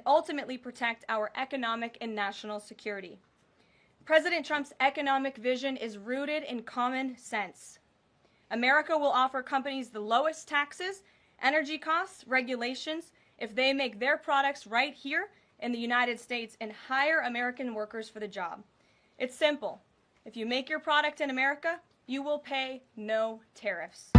ultimately protect our economic and national security. President Trump's economic vision is rooted in common sense. America will offer companies the lowest taxes, energy costs, regulations if they make their products right here in the United States and hire American workers for the job. It's simple. If you make your product in America, you will pay no tariffs.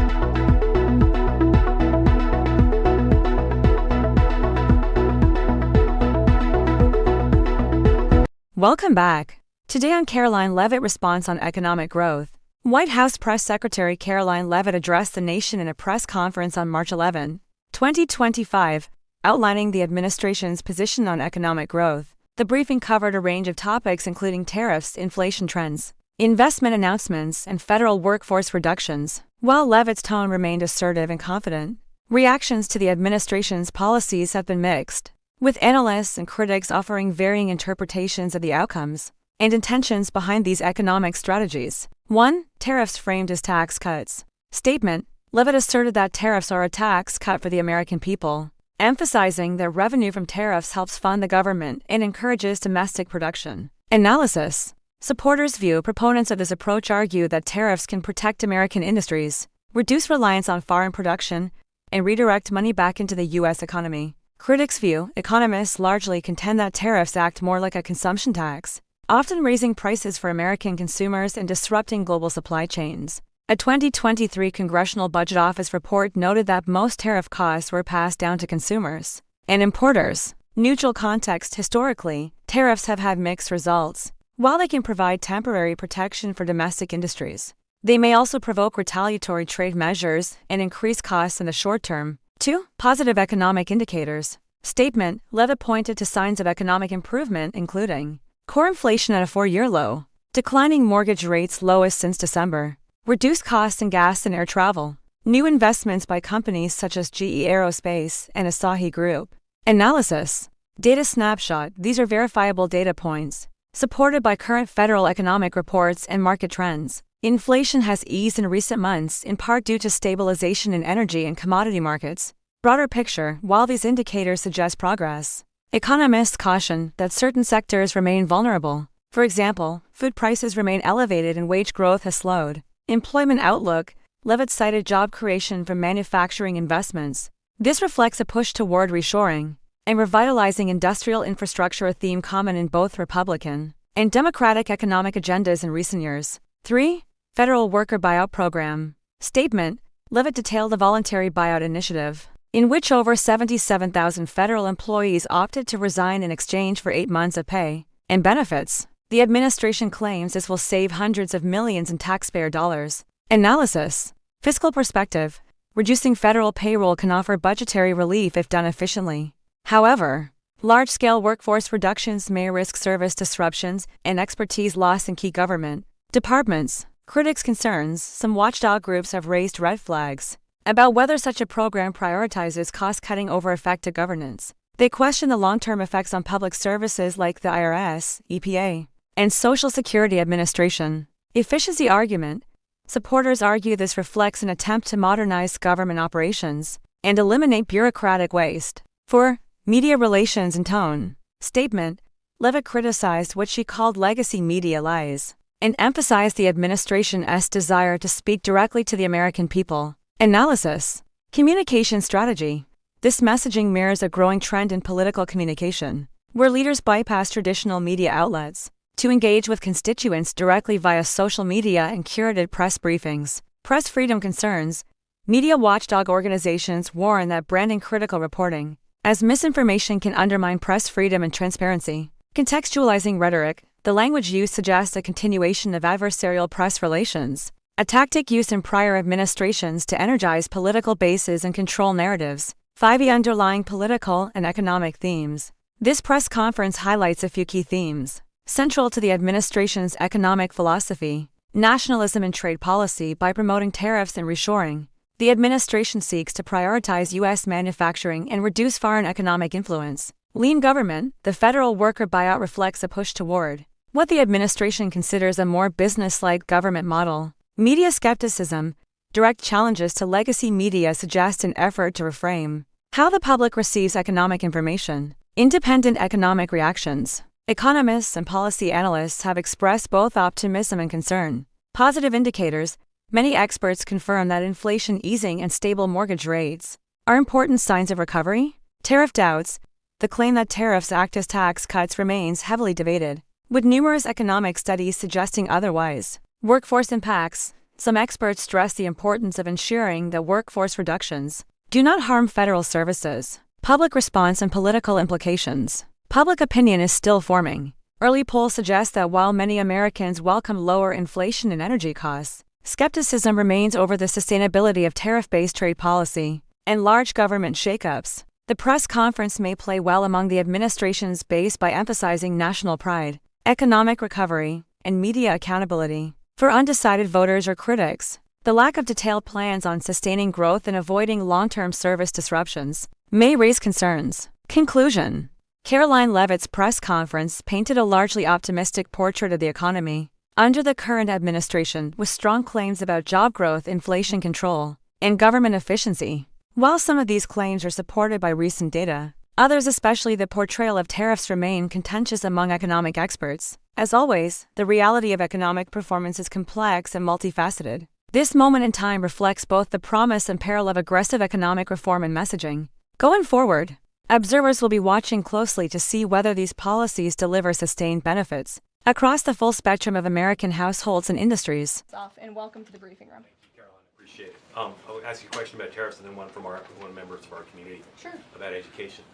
Welcome back. Today on Karoline Leavitt Response on Economic Growth. White House Press Secretary Karoline Leavitt addressed the nation in a press conference on March 11, 2025, outlining the administration's position on economic growth. The briefing covered a range of topics including tariffs, inflation trends, investment announcements, and federal workforce reductions. While Leavitt's tone remained assertive and confident, reactions to the administration's policies have been mixed, with analysts and critics offering varying interpretations of the outcomes and intentions behind these economic strategies. 1. Tariffs framed as tax cuts. Statement: Leavitt asserted that tariffs are a tax cut for the American people, emphasizing that revenue from tariffs helps fund the government and encourages domestic production. Analysis: supporters view proponents of this approach argue that tariffs can protect American industries, reduce reliance on foreign production, and redirect money back into the U.S. economy. Critics view economists largely contend that tariffs act more like a consumption tax, often raising prices for American consumers and disrupting global supply chains. A 2023 Congressional Budget Office report noted that most tariff costs were passed down to consumers and importers. Neutral context: historically, tariffs have had mixed results. While they can provide temporary protection for domestic industries, they may also provoke retaliatory trade measures and increase costs in the short term. 2. Positive economic indicators. Statement: Leavitt pointed to signs of economic improvement including core inflation at a 4-year low, declining mortgage rates lowest since December, reduced costs in gas and air travel, new investments by companies such as GE Aerospace and Asahi Group. Analysis: data snapshot: these are verifiable data points, supported by current federal economic reports and market trends. Inflation has eased in recent months in part due to stabilization in energy and commodity markets. Broader picture: while these indicators suggest progress, economists caution that certain sectors remain vulnerable. For example, food prices remain elevated and wage growth has slowed. Employment outlook: Leavitt cited job creation from manufacturing investments. This reflects a push toward reshoring and revitalizing industrial infrastructure, a theme common in both Republican and Democratic economic agendas in recent years. 3. Federal Worker Buyout Program. Statement: Leavitt detailed the voluntary buyout initiative, in which over 77,000 federal employees opted to resign in exchange for 8 months of pay and benefits. The administration claims this will save hundreds of millions in taxpayer dollars. Analysis: fiscal perspective: reducing federal payroll can offer budgetary relief if done efficiently. However, large-scale workforce reductions may risk service disruptions and expertise loss in key government departments. Critics' concerns: some watchdog groups have raised red flags about whether such a program prioritizes cost-cutting over effective governance. They question the long-term effects on public services like the IRS, EPA, and Social Security Administration. Efficiency argument: supporters argue this reflects an attempt to modernize government operations and eliminate bureaucratic waste. 4. Media relations and tone. Statement: Leavitt criticized what she called legacy media lies and emphasized the administration's desire to speak directly to the American people. Analysis: communication strategy. This messaging mirrors a growing trend in political communication, where leaders bypass traditional media outlets to engage with constituents directly via social media and curated press briefings. Press freedom concerns: media watchdog organizations warn that branding critical reporting, as misinformation can undermine press freedom and transparency. Contextualizing rhetoric: the language used suggests a continuation of adversarial press relations, a tactic used in prior administrations to energize political bases and control narratives. 5. Underlying political and economic themes. This press conference highlights a few key themes central to the administration's economic philosophy: nationalism and trade policy. By promoting tariffs and reshoring, the administration seeks to prioritize U.S. manufacturing and reduce foreign economic influence. Lean government: the federal worker buyout reflects a push toward what the administration considers a more business-like government model. Media skepticism: direct challenges to legacy media suggest an effort to reframe how the public receives economic information. Independent economic reactions. Economists and policy analysts have expressed both optimism and concern. Positive indicators. Many experts confirm that inflation easing and stable mortgage rates are important signs of recovery. Tariff doubts. The claim that tariffs act as tax cuts remains heavily debated, with numerous economic studies suggesting otherwise. Workforce impacts. Some experts stress the importance of ensuring that workforce reductions do not harm federal services. Public response and political implications. Public opinion is still forming. Early polls suggest that while many Americans welcome lower inflation and energy costs, skepticism remains over the sustainability of tariff-based trade policy and large government shakeups. The press conference may play well among the administration's base by emphasizing national pride, economic recovery, and media accountability. For undecided voters or critics, the lack of detailed plans on sustaining growth and avoiding long-term service disruptions may raise concerns. Conclusion. Karoline Leavitt's press conference painted a largely optimistic portrait of the economy under the current administration, with strong claims about job growth, inflation control, and government efficiency. While some of these claims are supported by recent data, others, especially the portrayal of tariffs, remain contentious among economic experts. As always, the reality of economic performance is complex and multifaceted. This moment in time reflects both the promise and peril of aggressive economic reform and messaging. Going forward, observers will be watching closely to see whether these policies deliver sustained benefits across the full spectrum of American households and industries. And welcome to the briefing room. Thank you, Caroline. Appreciate it. I'll ask you a question about tariffs and then one from one members of our community. Sure. About education.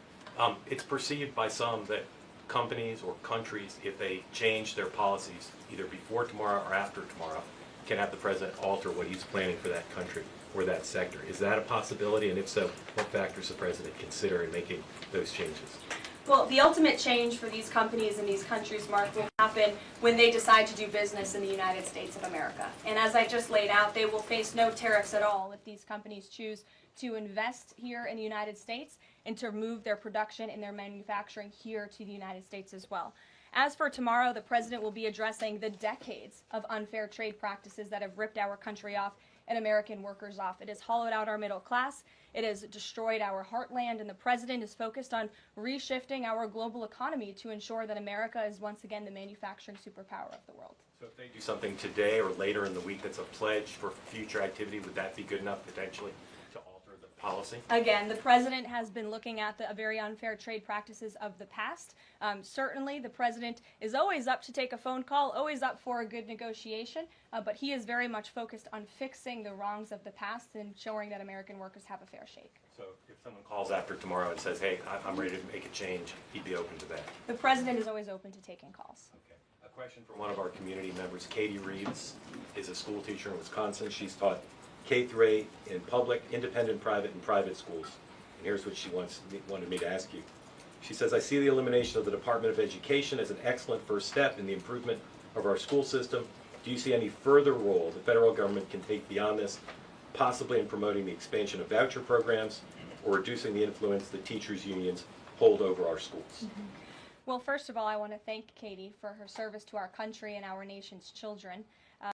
It's perceived by some that companies or countries, if they change their policies either before tomorrow or after tomorrow, can have the president alter what he's planning for that country or that sector. Is that a possibility? And if so, what factors the president consider in making those changes? Well, the ultimate change for these companies and these countries, Mark, will happen when they decide to do business in the United States of America. And as I just laid out, they will face no tariffs at all if these companies choose to invest here in the United States and to move their production and their manufacturing here to the United States as well. As for tomorrow, the president will be addressing the decades of unfair trade practices that have ripped our country off and American workers off. It has hollowed out our middle class. It has destroyed our heartland, and the president is focused on reshifting our global economy to ensure that America is once again the manufacturing superpower of the world. So if they do something today or later in the week that's a pledge for future activity, would that be good enough potentially to alter the policy? Again, the president has been looking at the very unfair trade practices of the past. Certainly, the president is always up to take a phone call, always up for a good negotiation, but he is very much focused on fixing the wrongs of the past and ensuring that American workers have a fair shake. So if someone calls after tomorrow and says, hey, I'm ready to make a change, he'd be open to that? The president is always open to taking calls. Okay. A question from one of our community members. Katie Reeves is a school teacher in Wisconsin. She's taught K through 8 in public, independent, private, and private schools. And here's what she wanted me to ask you. She says, I see the elimination of the Department of Education as an excellent first step in the improvement of our school system. Do you see any further role the federal government can take beyond this, possibly in promoting the expansion of voucher programs or reducing the influence that teachers' unions hold over our schools? Well, first of all, I want to thank Katie for her service to our country and our nation's children.